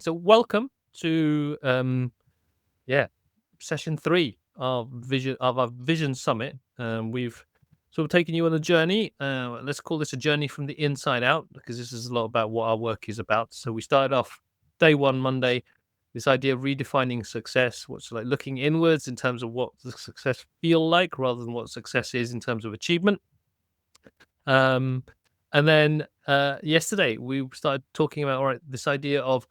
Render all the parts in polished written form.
So welcome to yeah, session three of our vision summit. We've sort of taken you on a journey. Let's call this a journey from the inside out because this is a lot about what our work is about. So we started off day one, Monday, this idea of redefining success, what's like looking inwards in terms of what the success feel like rather than what success is in terms of achievement. Um, and then yesterday we started talking about this idea of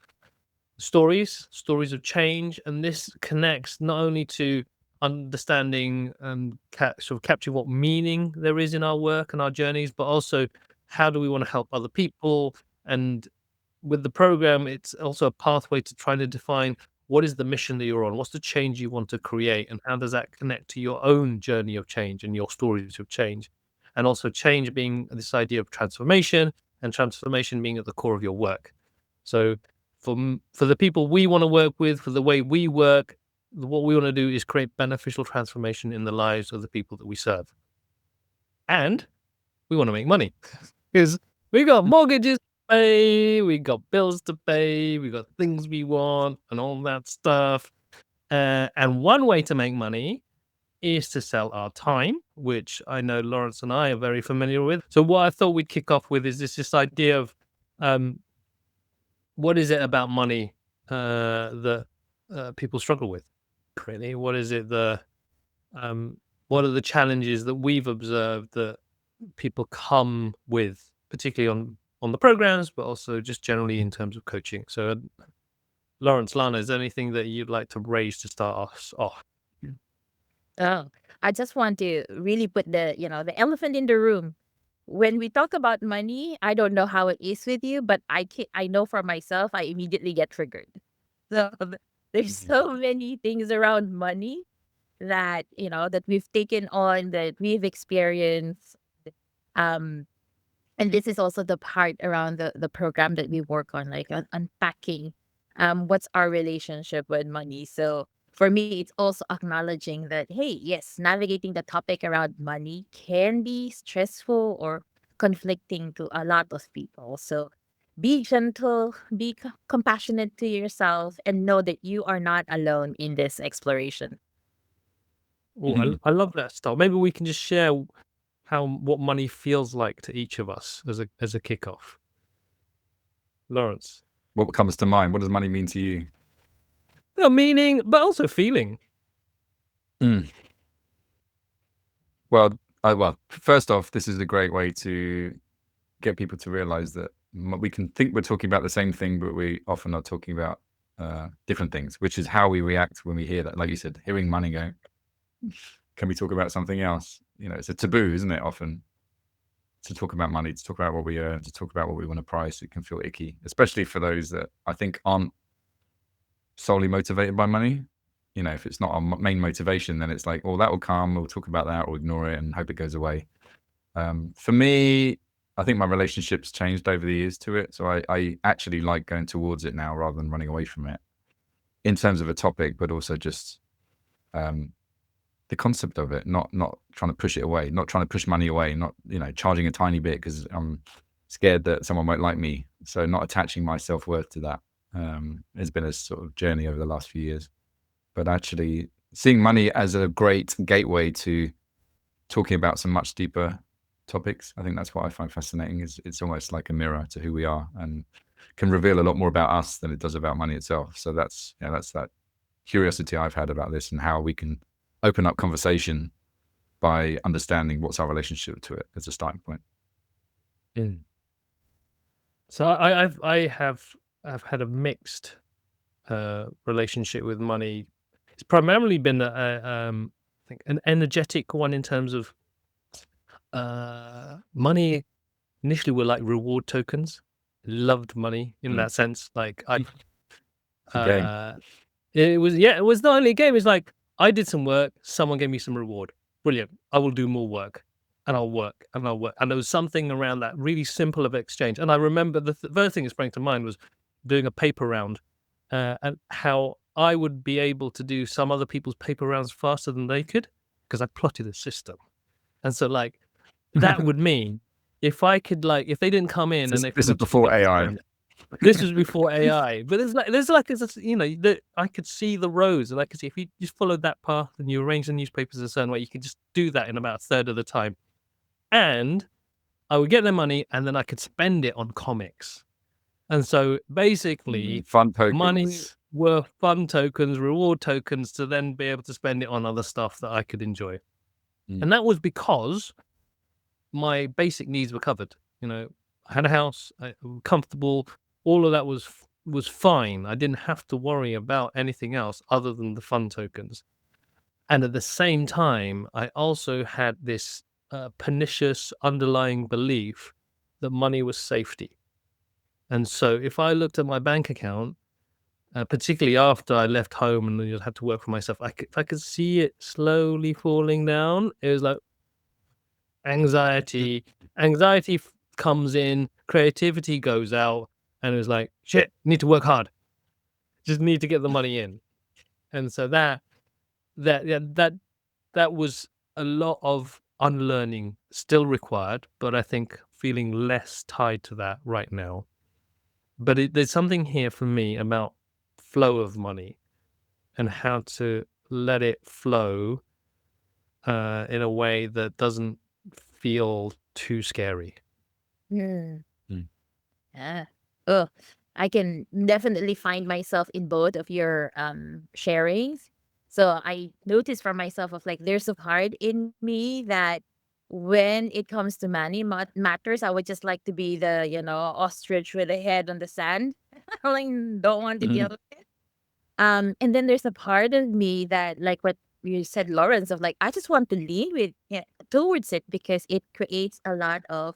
stories of change, and this connects not only to understanding and sort of capturing what meaning there is in our work and our journeys, but also how do we want to help other people. And with the program, it's also a pathway to trying to define what is the mission that you're on, what's the change you want to create, and how does that connect to your own journey of change and your stories of change. And also change being this idea of transformation, and transformation being at the core of your work. So for the people we want to work with, for the way we work, what we want to do is create beneficial transformation in the lives of the people that we serve. And we want to make money because we got mortgages to pay, we got bills to pay, we got things we want and all that stuff. And one way to make money is to sell our time, which I know Laurence and I are very familiar with. So what I thought we'd kick off with is this idea of what is it about money that people struggle with? Really, what is it what are the challenges that we've observed that people come with, particularly on the programs, but also just generally in terms of coaching? So, Laurence, Lana, is there anything that you'd like to raise to start us off? Oh, I just want to really put the elephant in the room. When we talk about money, I don't know how it is with you, but I know for myself, I immediately get triggered. So there's so many things around money that we've taken on, that we've experienced. Um, and this is also the part around the program that we work on, like unpacking what's our relationship with money. So for me, it's also acknowledging that, hey, yes, navigating the topic around money can be stressful or conflicting to a lot of people. So be gentle, be compassionate to yourself, and know that you are not alone in this exploration. Oh, I love that style. Maybe we can just share what money feels like to each of us as a kickoff. Laurence. What comes to mind? What does money mean to you? Meaning, but also feeling. Well, first off, this is a great way to get people to realize that we can think we're talking about the same thing, but we often are talking about different things, which is how we react when we hear that. Like you said, hearing money go, can we talk about something else? It's a taboo, isn't it? Often to talk about money, to talk about what we earn, to talk about what we want to price. It can feel icky, especially for those that I think aren't solely motivated by money. If it's not our main motivation, then it's like, oh, that will come, we'll talk about that or ignore it and hope it goes away. For me, I think my relationship's changed over the years to it. So I actually like going towards it now rather than running away from it in terms of a topic, but also just the concept of it, not trying to push it away, not trying to push money away, not, charging a tiny bit because I'm scared that someone won't like me. So not attaching my self-worth to that has been a sort of journey over the last few years. But actually seeing money as a great gateway to talking about some much deeper topics. I think that's what I find fascinating. Is it's almost like a mirror to who we are and can reveal a lot more about us than it does about money itself. So that's that curiosity I've had about this and how we can open up conversation by understanding what's our relationship to it as a starting point. So I have had a mixed relationship with money. It's primarily been I think an energetic one in terms of money. Initially, were like reward tokens. Loved money in that sense. Like it was not only a game. It's like I did some work, someone gave me some reward. Brilliant. I will do more work, and I'll work, and I'll work. And there was something around that really simple of exchange. And I remember the first thing that sprang to mind was doing a paper round, and how I would be able to do some other people's paper rounds faster than they could because I plotted a system. And so that would mean if I could if they didn't come in and they this is before AI. This was before AI, but I could see the roads, and I could see if you just followed that path and you arranged the newspapers a certain way, you could just do that in about a third of the time. And I would get the money, and then I could spend it on comics. And so basically, Fun money tokens. were fun tokens, reward tokens, to then be able to spend it on other stuff that I could enjoy. And that was because my basic needs were covered. I had a house, I was comfortable. All of that was fine. I didn't have to worry about anything else other than the fun tokens. And at the same time, I also had this pernicious underlying belief that money was safety. And so if I looked at my bank account, particularly after I left home and I had to work for myself, if I could see it slowly falling down, it was like anxiety comes in, creativity goes out, and it was like, shit, need to work hard, just need to get the money in. And so that was a lot of unlearning still required, but I think feeling less tied to that right now. But there's something here for me about flow of money and how to let it flow in a way that doesn't feel too scary. Mm. Mm. Yeah. Oh, I can definitely find myself in both of your sharings. So I noticed for myself of like there's a part in me that when it comes to money matters, I would just like to be the, ostrich with a head on the sand. I like don't want to deal with it. And then there's a part of me that like what you said, Lawrence, of like I just want to lean towards it because it creates a lot of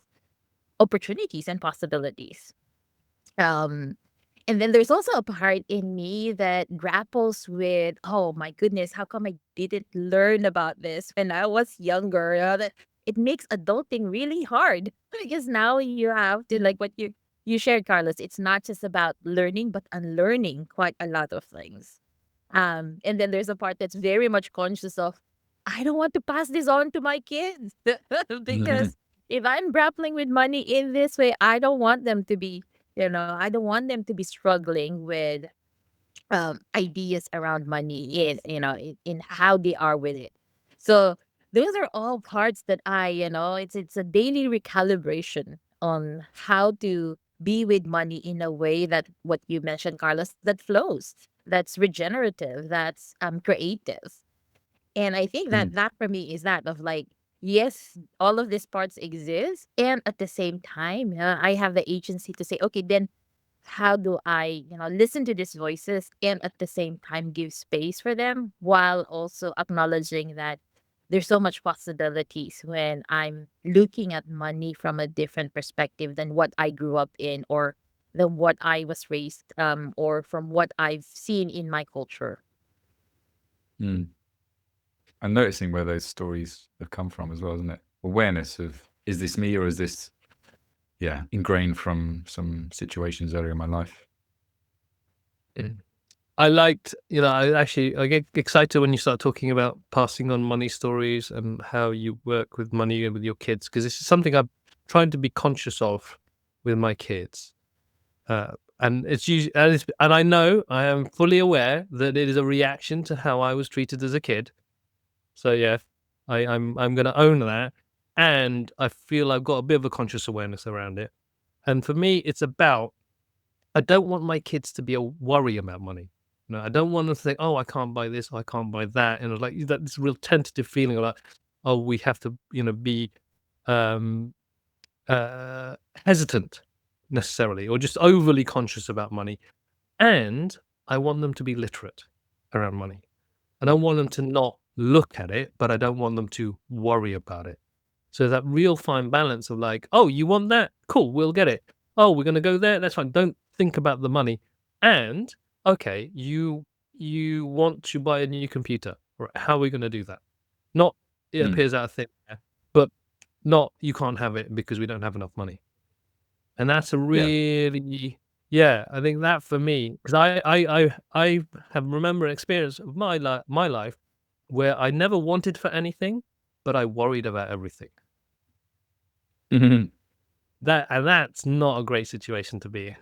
opportunities and possibilities. Um, and then there's also a part in me that grapples with, oh my goodness, how come I didn't learn about this when I was younger? That it makes adulting really hard because now you have to like what you shared, Carlos. It's not just about learning, but unlearning quite a lot of things. And then there's a part that's very much conscious of, I don't want to pass this on to my kids because if I'm grappling with money in this way, I don't want them to be, I don't want them to be struggling with ideas around money in how they are with it. So those are all parts that it's a daily recalibration on how to be with money in a way that what you mentioned, Carlos, that flows, that's regenerative, that's creative. And I think that that for me is that of like, yes, all of these parts exist. And at the same time, I have the agency to say, okay, then how do I, listen to these voices and at the same time give space for them while also acknowledging that there's so much possibilities when I'm looking at money from a different perspective than what I grew up in or than what I was raised or from what I've seen in my culture. Mm. And noticing where those stories have come from as well, isn't it? Awareness of, is this me or is this, ingrained from some situations earlier in my life? I liked, I get excited when you start talking about passing on money stories and how you work with money and with your kids, because this is something I'm trying to be conscious of with my kids. And it's usually, and I know I am fully aware that it is a reaction to how I was treated as a kid. So yeah, I'm going to own that, and I feel I've got a bit of a conscious awareness around it. And for me, it's about, I don't want my kids to be a worry about money. I don't want them to think, oh, I can't buy this, I can't buy that, and like that this real tentative feeling of like, oh, we have to, be um, hesitant necessarily, or just overly conscious about money. And I want them to be literate around money. I don't want them to not look at it, but I don't want them to worry about it. So that real fine balance of like, oh, you want that? Cool, we'll get it. Oh, we're gonna go there. That's fine. Don't think about the money. And okay, you want to buy a new computer. Right? How are we gonna do that? Not it appears out of thin air, but not you can't have it because we don't have enough money. And that's a really I think that for me, because I have remember an experience of my life where I never wanted for anything, but I worried about everything. That's not a great situation to be in.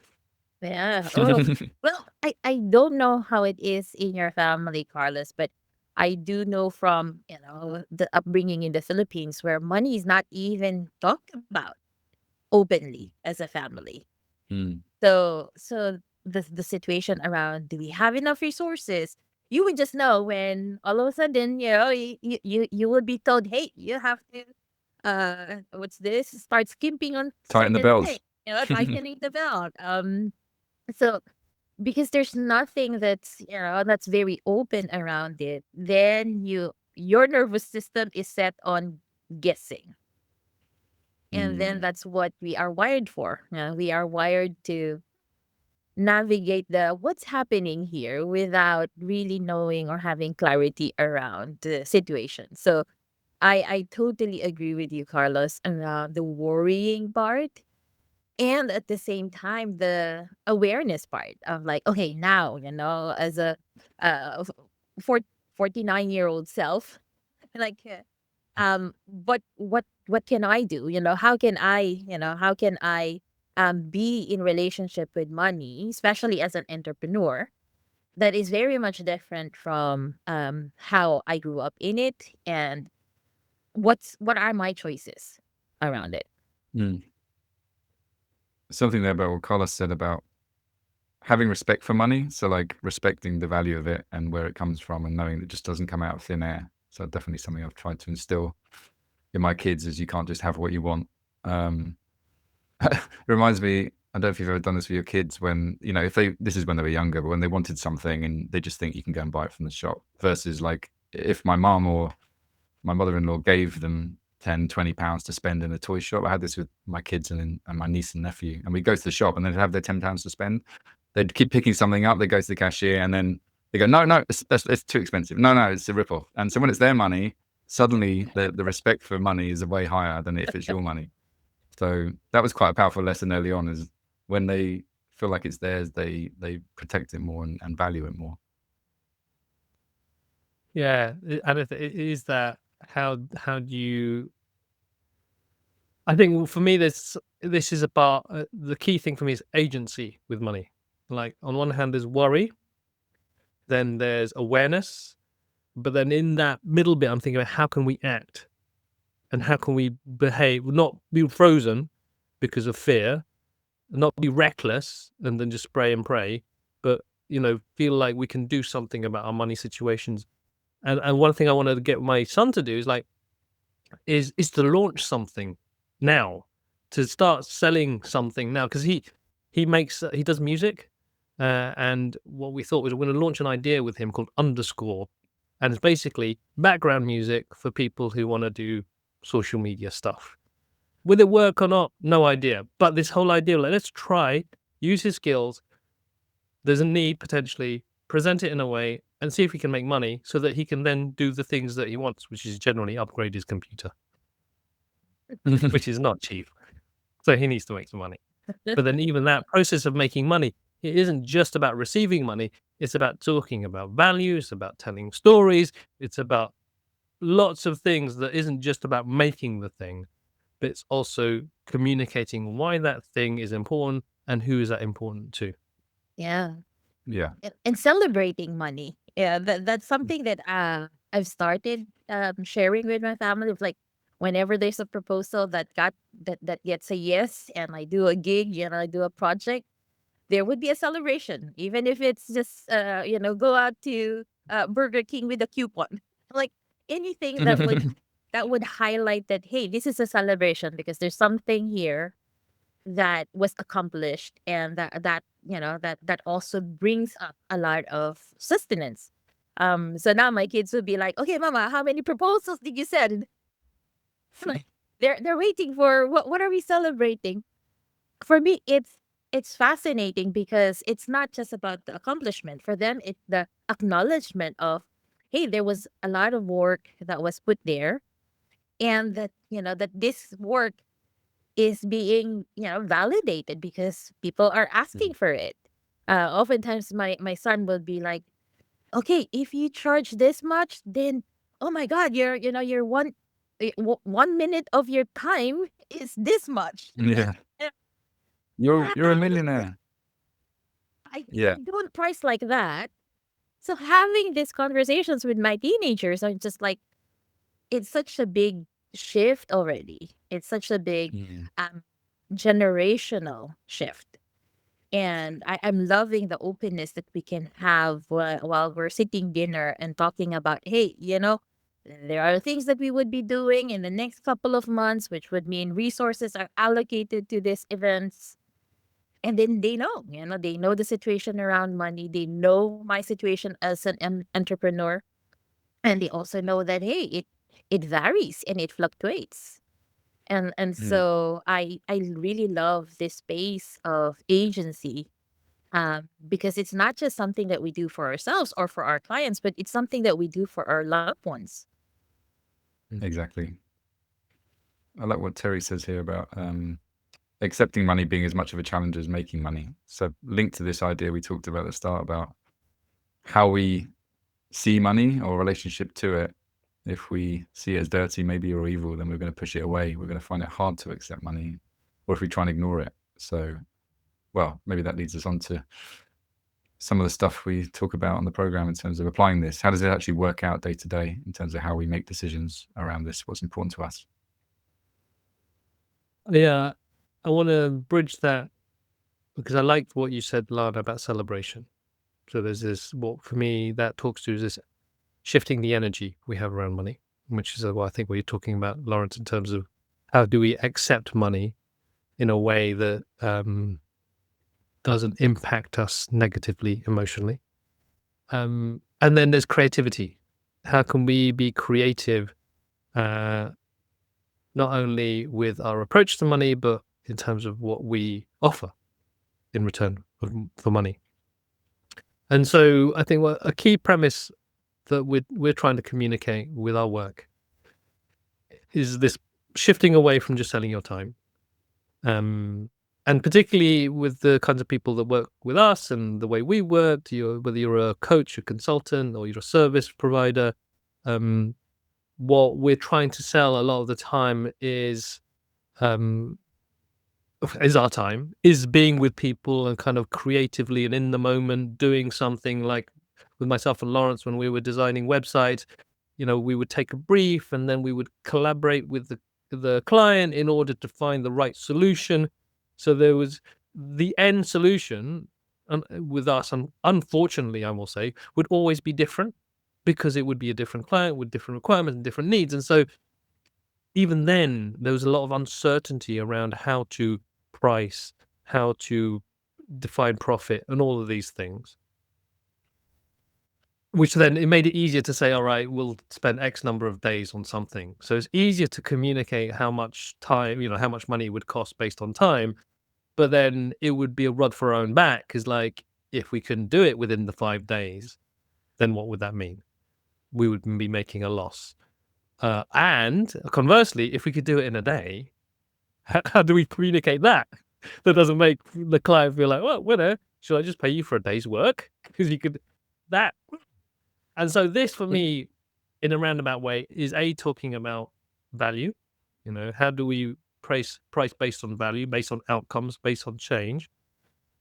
Yeah. Oh, well, I don't know how it is in your family, Carlos, but I do know from, the upbringing in the Philippines where money is not even talked about openly as a family. Mm, So the situation around, do we have enough resources? You would just know when all of a sudden, you would be told, hey, you have to what's this? Start skimping on tighten the certain things, belts. tightening the belt. So because there's nothing that's very open around it, then your nervous system is set on guessing. And then Mm, that's what we are wired for. We are wired to navigate the what's happening here without really knowing or having clarity around the situation. So I totally agree with you, Carlos, around the worrying part, and at the same time the awareness part of like, okay, now, as a uh four, 49-year-old self, like, what can I do? How can I be in relationship with money, especially as an entrepreneur, that is very much different from how I grew up in it, and what are my choices around it. mm. Something there about what Carlos said about having respect for money. So, like, respecting the value of it and where it comes from, and knowing that it just doesn't come out of thin air. So, definitely something I've tried to instill in my kids is you can't just have what you want. Um, it reminds me, I don't know if you've ever done this with your kids when, if this is when they were younger, but when they wanted something and they just think you can go and buy it from the shop versus like if my mom or my mother-in-law gave them 10, £20 to spend in a toy shop. I had this with my kids and my niece and nephew, and we'd go to the shop and they'd have their £10 to spend. They'd keep picking something up. They go to the cashier and then they go, no, it's too expensive. No, it's a rip-off. And so when it's their money, suddenly the respect for money is way higher than if it's your money. So that was quite a powerful lesson early on, is when they feel like it's theirs, they protect it more and value it more. Yeah, and it is that how do you? I think for me, this is about the key thing for me is agency with money. Like on one hand, there's worry, then there's awareness, but then in that middle bit, I'm thinking about how can we act and how can we behave, not be frozen because of fear, not be reckless and then just spray and pray, but feel like we can do something about our money situations. And one thing I wanted to get my son to do is like is to launch something now, to start selling something now, because he does music, and what we thought was we're going to launch an idea with him called Underscore, and it's basically background music for people who want to do social media stuff. Will it work or not? No idea. But this whole idea, like, let's try, use his skills. There's a need potentially, present it in a way, and see if we can make money so that he can then do the things that he wants, which is generally upgrade his computer, which is not cheap. So he needs to make some money. But then even that process of making money, it isn't just about receiving money. It's about talking about values, about telling stories. It's about lots of things that isn't just about making the thing, but it's also communicating why that thing is important and who is that important to. Yeah. Yeah. And celebrating money. Yeah, that's something that I've started sharing with my family. Of like, whenever there's a proposal that gets a yes, and I do a gig, I do a project, there would be a celebration, even if it's just go out to Burger King with a coupon, like anything that would highlight that, hey, this is a celebration because there's something here that was accomplished, and that also brings up a lot of sustenance. So now my kids would be like, okay, mama, how many proposals did you send? Like, they're waiting for what are we celebrating? For me, it's fascinating because it's not just about the accomplishment. For them, it's the acknowledgement of, hey, there was a lot of work that was put there, and that this work is being validated because people are asking for it. Oftentimes my son will be like, okay, if you charge this much, then oh my god, your 1 minute of your time is this much. Yeah. Yeah. You're a millionaire. Yeah. don't price like that. So having these conversations with my teenagers are just like, it's such a big shift already. It's such a big Mm. um, generational shift. And I'm loving the openness that we can have while we're sitting dinner and talking about, hey, there are things that we would be doing in the next couple of months, which would mean resources are allocated to these events. And then they know the situation around money. They know my situation as an entrepreneur. And they also know that, hey, it varies and it fluctuates. And Mm. so I really love this space of agency, because it's not just something that we do for ourselves or for our clients, but it's something that we do for our loved ones. Exactly. I like what Terry says here about accepting money being as much of a challenge as making money. So linked to this idea we talked about at the start about how we see money or relationship to it. If we see it as dirty, maybe, or evil, then we're going to push it away. We're going to find it hard to accept money, or if we try and ignore it. So, well, maybe that leads us on to some of the stuff we talk about on the program in terms of applying this. How does it actually work out day to day in terms of how we make decisions around this? What's important to us? Yeah, I want to bridge that because I liked what you said, Lana, about celebration. So there's this, what for me that talks to is this shifting the energy we have around money, which is what I think what you're talking about, Laurence, in terms of how do we accept money in a way that doesn't impact us negatively emotionally. And then there's creativity. How can we be creative, not only with our approach to money, but in terms of what we offer in return for money? And so I think a key premise that we're trying to communicate with our work is this shifting away from just selling your time. And particularly with the kinds of people that work with us and the way we work, whether you're a coach, a consultant, or you're a service provider, um, what we're trying to sell a lot of the time um, is our time, is being with people and kind of creatively and in the moment doing something like with myself and Laurence when we were designing websites. We would take a brief and then we would collaborate with the client in order to find the right solution. So there was the end solution with us, and unfortunately, I will say, would always be different because it would be a different client with different requirements and different needs. And so even then, there was a lot of uncertainty around how to price, how to define profit, and all of these things. Which then it made it easier to say, all right, we'll spend X number of days on something. So it's easier to communicate how much time, how much money it would cost based on time. But then it would be a rod for our own back because, like, if we couldn't do it within the 5 days, then what would that mean? We would be making a loss. And conversely, if we could do it in a day, how do we communicate that? That doesn't make the client feel like, well, should I just pay you for a day's work? Because you could that. And so this for me, in a roundabout way, is talking about value. How do we price based on value, based on outcomes, based on change?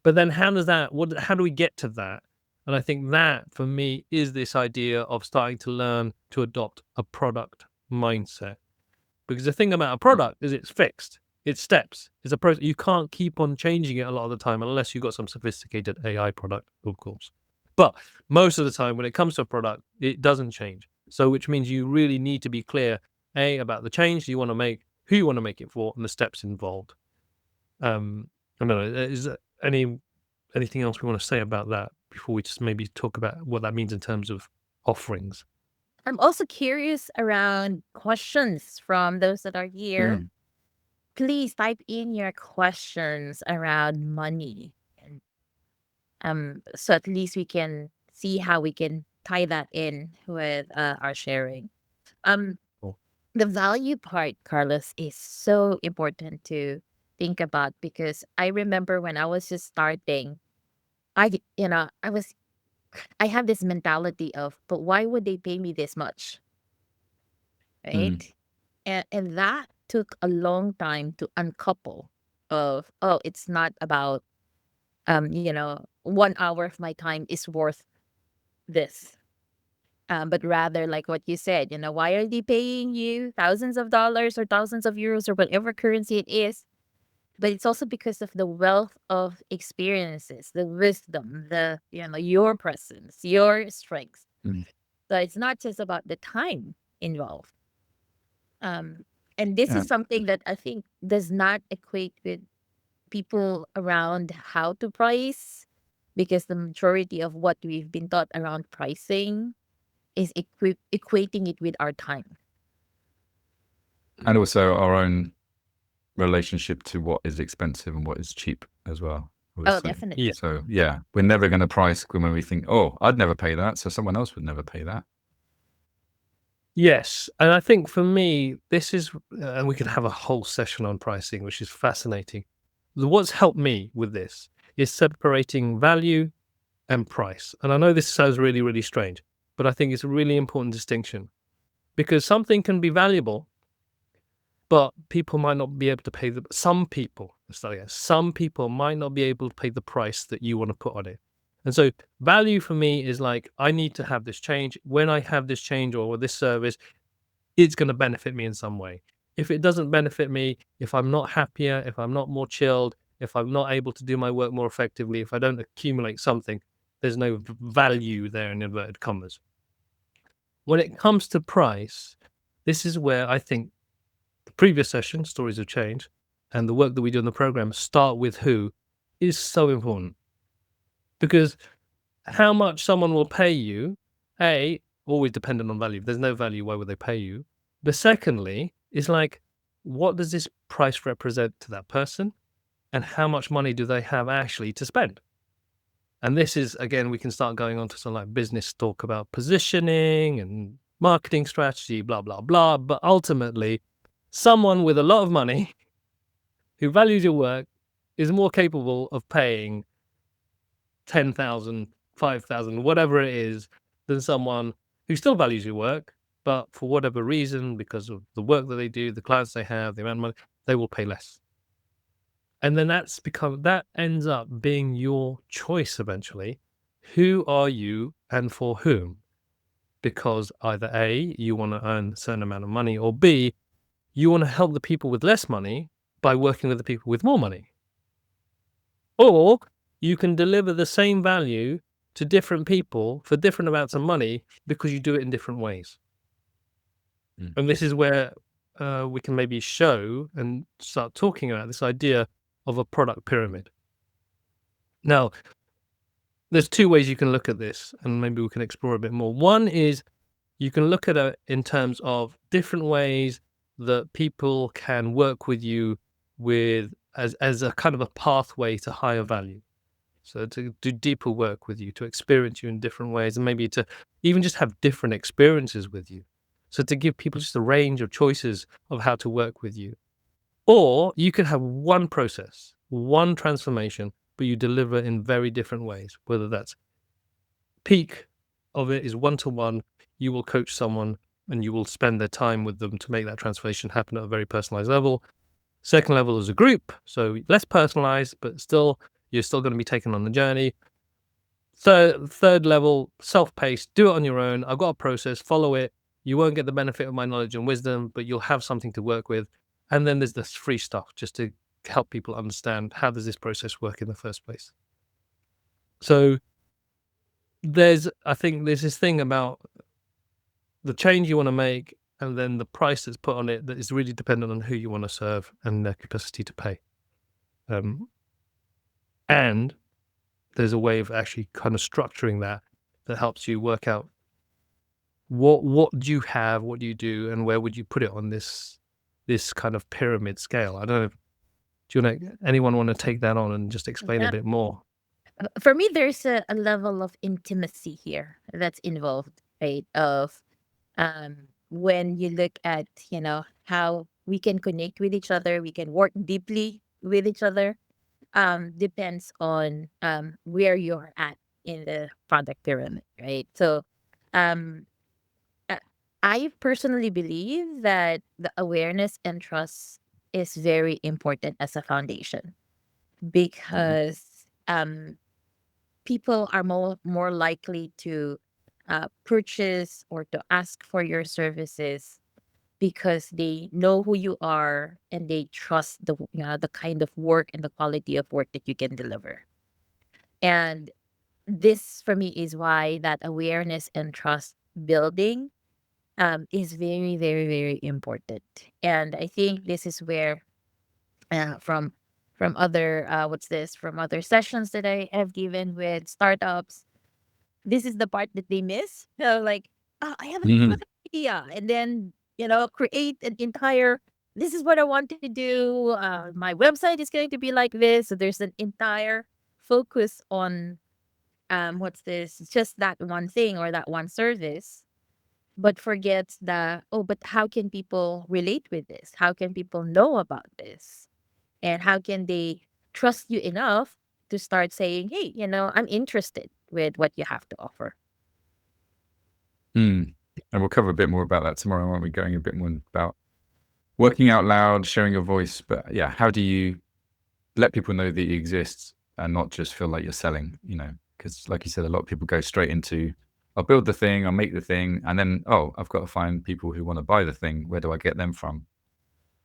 But then how do we get to that? And I think that for me is this idea of starting to learn to adopt a product mindset. Because the thing about a product is it's fixed. It's steps. It's a process. You can't keep on changing it a lot of the time unless you've got some sophisticated AI product, of course. But most of the time, when it comes to a product, it doesn't change. So, which means you really need to be clear, about the change you want to make, who you want to make it for, and the steps involved. I don't know. Is there anything else we want to say about that before we just maybe talk about what that means in terms of offerings? I'm also curious around questions from those that are here. Mm. Please type in your questions around money. And so at least we can see how we can tie that in with our sharing. Um Cool. the value part, Carlos, is so important to think about because I remember when I was just starting, I have this mentality of, but why would they pay me this much? Mm. Right? And that took a long time to uncouple of, oh, it's not about 1 hour of my time is worth this. But rather, like what you said, why are they paying you thousands of dollars or thousands of euros or whatever currency it is? But it's also because of the wealth of experiences, the wisdom, your presence, your strengths. Mm. So it's not just about the time involved. And this Yeah. is something that I think does not equate with people around how to price, because the majority of what we've been taught around pricing is equating it with our time. And also our own relationship to what is expensive and what is cheap as well, Oh, obviously. definitely. Yeah. So yeah, we're never going to price when we think, oh, I'd never pay that, so someone else would never pay that. Yes, and I think for me, this is, and we could have a whole session on pricing, which is fascinating. What's helped me with this is separating value and price. And I know this sounds really, really strange, but I think it's a really important distinction, because something can be valuable, but people might not be able to pay some people might not be able to pay the price that you want to put on it. And so value for me is like, I need to have this change. When I have this change or this service, it's going to benefit me in some way. If it doesn't benefit me, if I'm not happier, if I'm not more chilled, if I'm not able to do my work more effectively, if I don't accumulate something, there's no value there in inverted commas. When it comes to price, this is where I think the previous session, Stories of Change, and the work that we do in the program, Start With Who, is so important. Because how much someone will pay you, always dependent on value. If there's no value, why would they pay you? But secondly, it's like, what does this price represent to that person? And how much money do they have actually to spend? And this is, again, we can start going on to some like business talk about positioning and marketing strategy, blah, blah, blah. But ultimately, someone with a lot of money who values your work is more capable of paying 10,000, 5,000, whatever it is, than someone who still values your work, but for whatever reason, because of the work that they do, the clients they have, the amount of money, they will pay less. And then that ends up being your choice eventually. Who are you and for whom? Because either A, you want to earn a certain amount of money, or B, you want to help the people with less money by working with the people with more money. Or you can deliver the same value to different people for different amounts of money because you do it in different ways. Mm. And this is where we can maybe show and start talking about this idea of a product pyramid. Now, there's two ways you can look at this, and maybe we can explore a bit more. One is you can look at it in terms of different ways that people can work with you with as a kind of a pathway to higher value. So to do deeper work with you, to experience you in different ways, and maybe to even just have different experiences with you. So to give people just a range of choices of how to work with you. Or you could have one process, one transformation, but you deliver in very different ways, whether that's peak of it is one-to-one, you will coach someone and you will spend their time with them to make that transformation happen at a very personalized level. Second level is a group, so less personalized, but still, you're still going to be taken on the journey. Third level, self-paced, do it on your own. I've got a process, follow it. You won't get the benefit of my knowledge and wisdom, but you'll have something to work with. And then there's this free stuff, just to help people understand how does this process work in the first place. So I think there's this thing about the change you want to make and then the price that's put on it that is really dependent on who you want to serve and their capacity to pay. And there's a way of actually kind of structuring that helps you work out what do you have, what do you do, and where would you put it on this kind of pyramid scale. I don't know. Anyone want to take that on and just explain a Yeah. bit more? For me, there's a level of intimacy here that's involved, right? Of when you look at, how we can connect with each other, we can work deeply with each other, depends on where you're at in the product pyramid, right? So um uh, I personally believe that the awareness and trust is very important as a foundation, because people are more likely to purchase or to ask for your services because they know who you are and they trust the kind of work and the quality of work that you can deliver. And this for me is why that awareness and trust building is very, very, very important. And I think this is where from other from other sessions that I have given with startups, this is the part that they miss. Like, oh, I have an Mhm. idea, and then create an entire. This is what I want to do. My website is going to be like this. So there's an entire focus on just that one thing or that one service, but forgets but how can people relate with this? How can people know about this? And how can they trust you enough to start saying, hey, I'm interested with what you have to offer? Mm. And we'll cover a bit more about that tomorrow, aren't we? Going a bit more about working out loud, sharing your voice. But yeah, how do you let people know that you exist and not just feel like you're selling, because like you said, a lot of people go straight into, I'll build the thing, I'll make the thing, and then, oh, I've got to find people who want to buy the thing. Where do I get them from?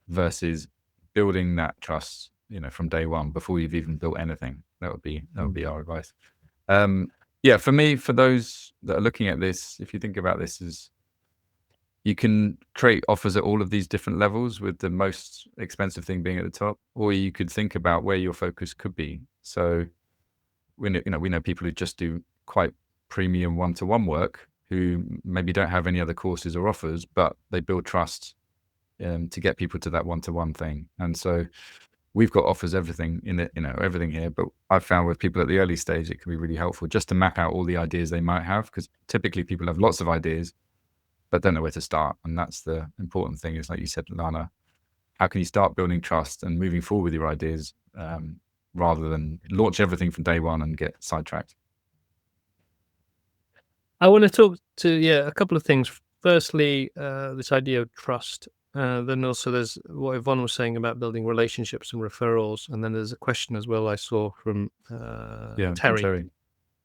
Versus building that trust, from day one before you've even built anything. That would be our advice. Yeah, for me, for those that are looking at this, if you think about this as you can create offers at all of these different levels, with the most expensive thing being at the top, or you could think about where your focus could be. So we know people who just do quite premium one-to-one work, who maybe don't have any other courses or offers, but they build trust to get people to that one-to-one thing. And so we've got offers everything in it, everything here. But I've found with people at the early stage, it can be really helpful just to map out all the ideas they might have, because typically people have lots of ideas but don't know where to start. And that's the important thing, is like you said, Lana, how can you start building trust and moving forward with your ideas, rather than launch everything from day one and get sidetracked? I want to talk to a couple of things. Firstly, this idea of trust. Then also there's what Yvonne was saying about building relationships and referrals. And then there's a question as well I saw from Terry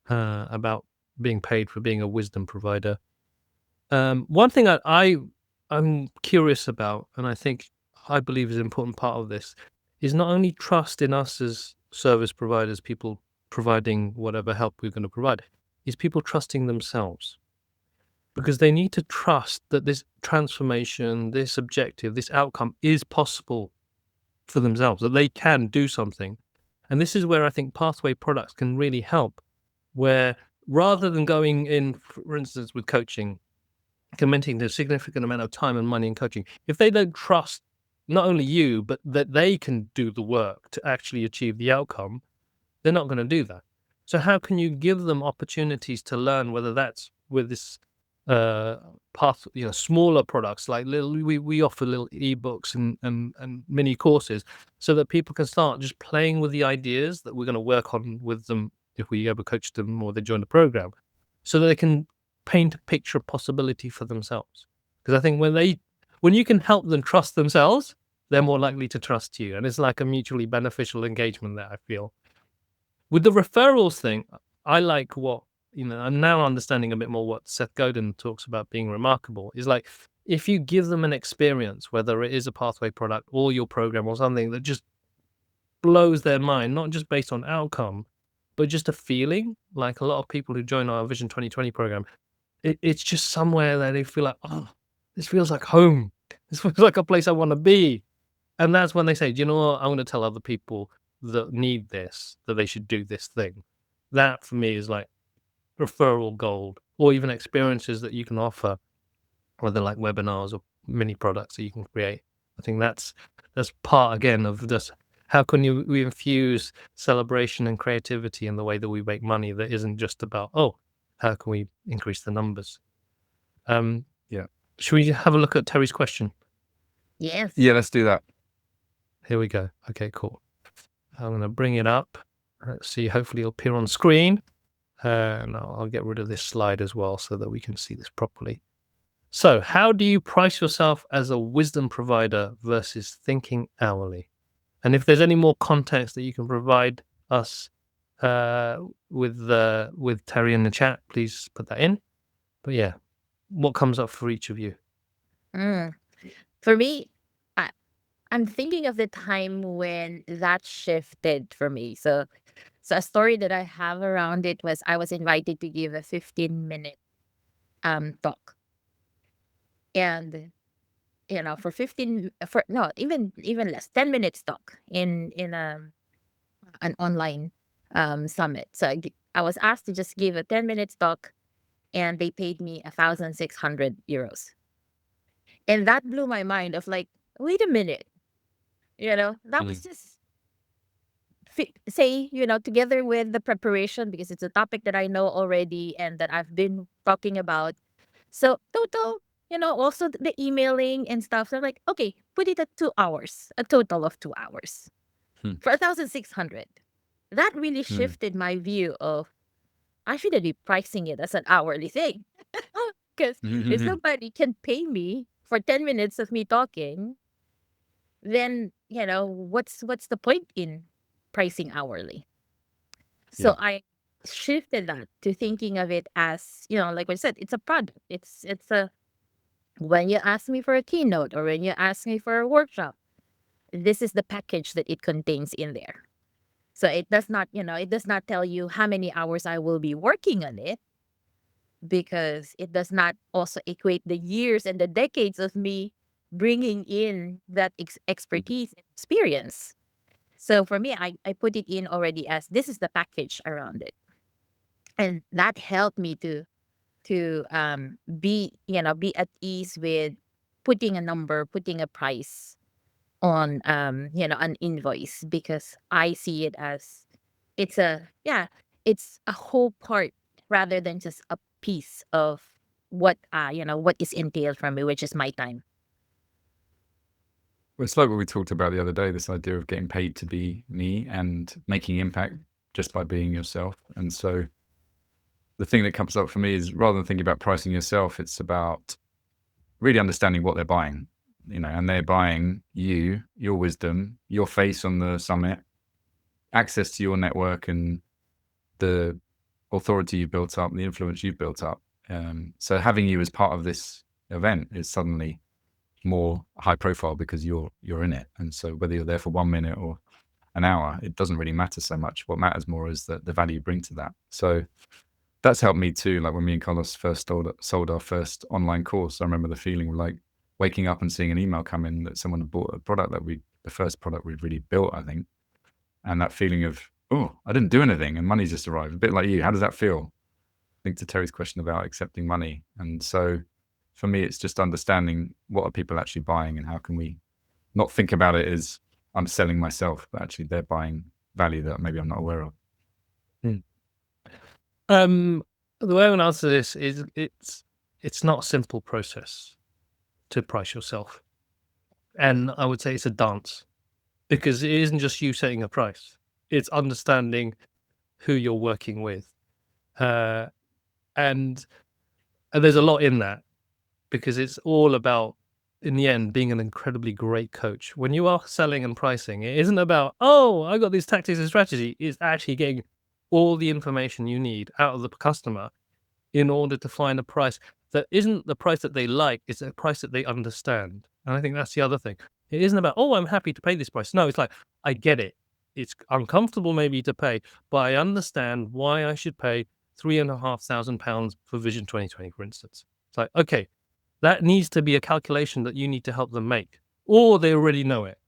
about being paid for being a wisdom provider. One thing I'm curious about, and I believe is an important part of this, is not only trust in us as service providers, people providing whatever help we're going to provide, is people trusting themselves. Because they need to trust that this transformation, this objective, this outcome is possible for themselves, that they can do something. And this is where I think pathway products can really help, where rather than going in, for instance, with coaching, committing to a significant amount of time and money in coaching, if they don't trust not only you, but that they can do the work to actually achieve the outcome, they're not going to do that. So how can you give them opportunities to learn, whether that's with this path, smaller products like we offer little ebooks and mini courses, so that people can start just playing with the ideas that we're going to work on with them if we ever coach them or they join the program, so that they can paint a picture of possibility for themselves. Because I think when you can help them trust themselves, they're more likely to trust you, and it's like a mutually beneficial engagement that I feel. With the referrals thing, I like what, I'm now understanding a bit more what Seth Godin talks about being remarkable, is like, if you give them an experience, whether it is a pathway product or your program or something that just blows their mind, not just based on outcome, but just a feeling, like a lot of people who join our Vision 2020 program, it's just somewhere that they feel like, oh, this feels like home. This feels like a place I want to be. And that's when they say, do you know what? I want to tell other people that need this, that they should do this thing. That for me is like referral gold, or even experiences that you can offer, whether like webinars or mini products that you can create. I think that's part again of this. How can we infuse celebration and creativity in the way that we make money that isn't just about, oh, how can we increase the numbers? Yeah. Should we have a look at Terry's question? Yes. Yeah, let's do that. Here we go. Okay, cool. I'm going to bring it up. Let's see. Hopefully it'll appear on screen. And I'll get rid of this slide as well so that we can see this properly. So how do you price yourself as a wisdom provider versus thinking hourly? And if there's any more context that you can provide us with Terry in the chat. Please put that in. But yeah, what comes up for each of you? Mm. For me, I'm thinking of the time when that shifted for me. So a story that I have around it was I was invited to give a 15-minute talk. And for 15 for no, even less, 10 minutes talk in an online summit. So I was asked to just give a 10 minutes talk, and they paid me 1,600 euros. And that blew my mind of like, wait a minute, that was Mm. just say, together with the preparation, because it's a topic that I know already and that I've been talking about. So total, also the emailing and stuff. So I'm like, okay, put it at 2 hours, a total of 2 hours Hmm. for 1,600. That really Hmm. shifted my view of I shouldn't be pricing it as an hourly thing. Because if somebody can pay me for 10 minutes of me talking, then, what's the point in pricing hourly? Yeah. So I shifted that to thinking of it as, like I said, it's a product. It's a when you ask me for a keynote or when you ask me for a workshop, this is the package that it contains in there. So it does not tell you how many hours I will be working on it, because it does not also equate the years and the decades of me bringing in that expertise and experience. So for me, I put it in already as this is the package around it. And that helped me to be at ease with putting a number, putting a price on an invoice, because I see it as it's a whole part rather than just a piece of what is entailed from me, which is my time. Well, it's like what we talked about the other day, this idea of getting paid to be me and making impact just by being yourself. And so the thing that comes up for me is, rather than thinking about pricing yourself, it's about really understanding what they're buying, and they're buying you, your wisdom, your face on the summit, access to your network and the authority you've built up, the influence you've built up. So having you as part of this event is suddenly more high profile because you're in it. And so whether you're there for 1 minute or an hour, it doesn't really matter so much. What matters more is the value you bring to that. So that's helped me too. Like when me and Carlos first sold our first online course, I remember the feeling of like waking up and seeing an email come in that someone had bought a product the first product we'd really built, I think. And that feeling of, oh, I didn't do anything and money just arrived. A bit like you. How does that feel? I think to Terry's question about accepting money. And so for me, it's just understanding what are people actually buying and how can we not think about it as I'm selling myself, but actually they're buying value that maybe I'm not aware of. The way I would answer this is it's not a simple process to price yourself. And I would say it's a dance, because it isn't just you setting a price. It's understanding who you're working with. And there's a lot in that, because it's all about, in the end, being an incredibly great coach. When you are selling and pricing, it isn't about, oh, I got these tactics and strategy. It's actually getting all the information you need out of the customer in order to find a price that isn't the price that they like, it's a price that they understand. And I think that's the other thing. It isn't about, oh, I'm happy to pay this price. No, it's like, I get it. It's uncomfortable maybe to pay, but I understand why I should pay £3,500 for Vision 2020, for instance. It's like, okay, that needs to be a calculation that you need to help them make, or they already know it.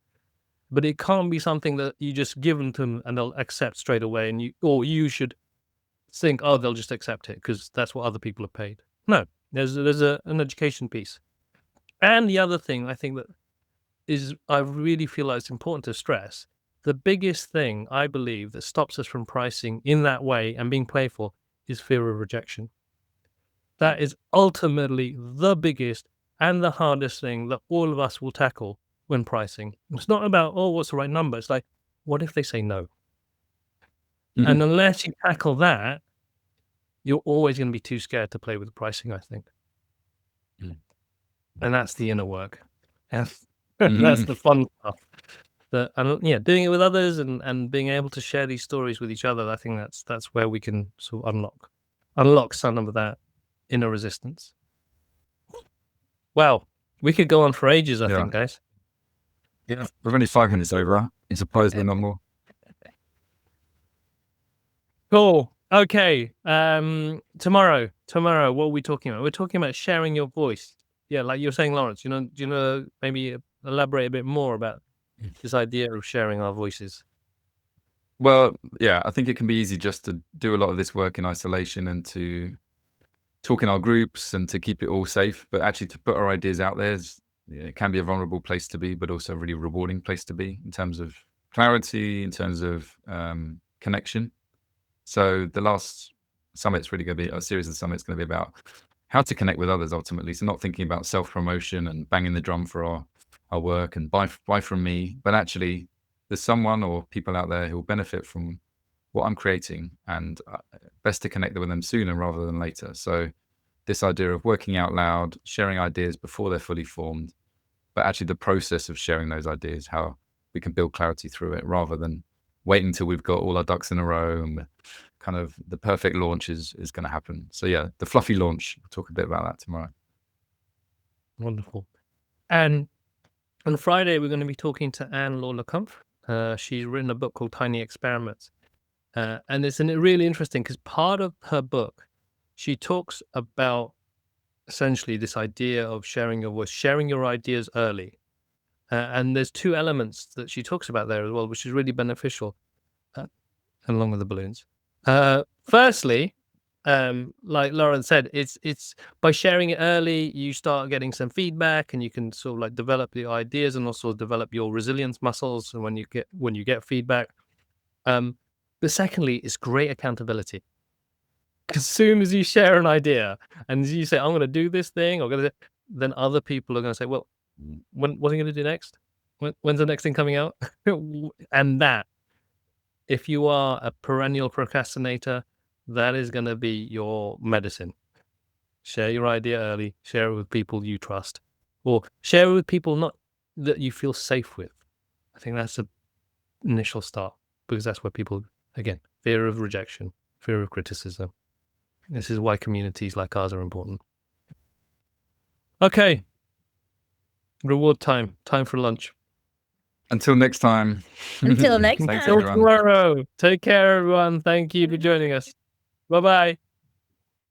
But it can't be something that you just give them to them and they'll accept straight away, and you should think, oh, they'll just accept it because that's what other people have paid. No, there's an education piece. And the other thing I think that is, I really feel like it's important to stress, the biggest thing I believe that stops us from pricing in that way and being playful is fear of rejection. That is ultimately the biggest and the hardest thing that all of us will tackle when pricing. It's not about, oh, what's the right number? It's like, what if they say no? And unless you tackle that, you're always going to be too scared to play with the pricing, I think. And that's the inner work. That's the fun stuff. doing it with others and being able to share these stories with each other. I think that's where we can sort of unlock some of that inner resistance. Wow, we could go on for ages, I think, guys. Yeah, we're only 5 minutes over. It's supposedly not more. Cool. Okay. Tomorrow, what are we talking about? We're talking about sharing your voice. Yeah, like you're saying, Laurence. Do you know? Maybe elaborate a bit more about this idea of sharing our voices. Well, yeah, I think it can be easy just to do a lot of this work in isolation and to talk in our groups and to keep it all safe. But actually, to put our ideas out there, it can be a vulnerable place to be, but also a really rewarding place to be in terms of clarity, in terms of connection. So the last summit's really going to be a series of summits going to be about how to connect with others ultimately. So not thinking about self-promotion and banging the drum for our work and buy from me, but actually there's someone or people out there who will benefit from what I'm creating, and best to connect with them sooner rather than later. So this idea of working out loud, sharing ideas before they're fully formed, but actually the process of sharing those ideas, how we can build clarity through it rather than waiting until we've got all our ducks in a row and kind of the perfect launch is going to happen. So yeah, the fluffy launch, we'll talk a bit about that tomorrow. Wonderful. And on Friday, we're going to be talking to Anne Lawler-Kumpf. She's written a book called Tiny Experiments. And it's really interesting because part of her book, she talks about essentially this idea of sharing your voice, sharing your ideas early. And there's 2 elements that she talks about there as well, which is really beneficial, along with the balloons. Firstly, like Laurence said, it's by sharing it early, you start getting some feedback, and you can sort of like develop the ideas and also develop your resilience muscles. And when you get feedback, but secondly, it's great accountability. As soon as you share an idea and you say, "I'm going to do this thing," then other people are going to say, "Well, what are you going to do next? When's the next thing coming out?" And that, if you are a perennial procrastinator, that is going to be your medicine. Share your idea early. Share it with people you trust, or share it with people not that you feel safe with. I think that's the initial start, because that's where people, again, fear of rejection, fear of criticism. This is why communities like ours are important. Okay. Reward time. Time for lunch. Until next time. Until next Thanks, time. everyone. Tomorrow. Take care, everyone. Thank you for joining us. Bye-bye.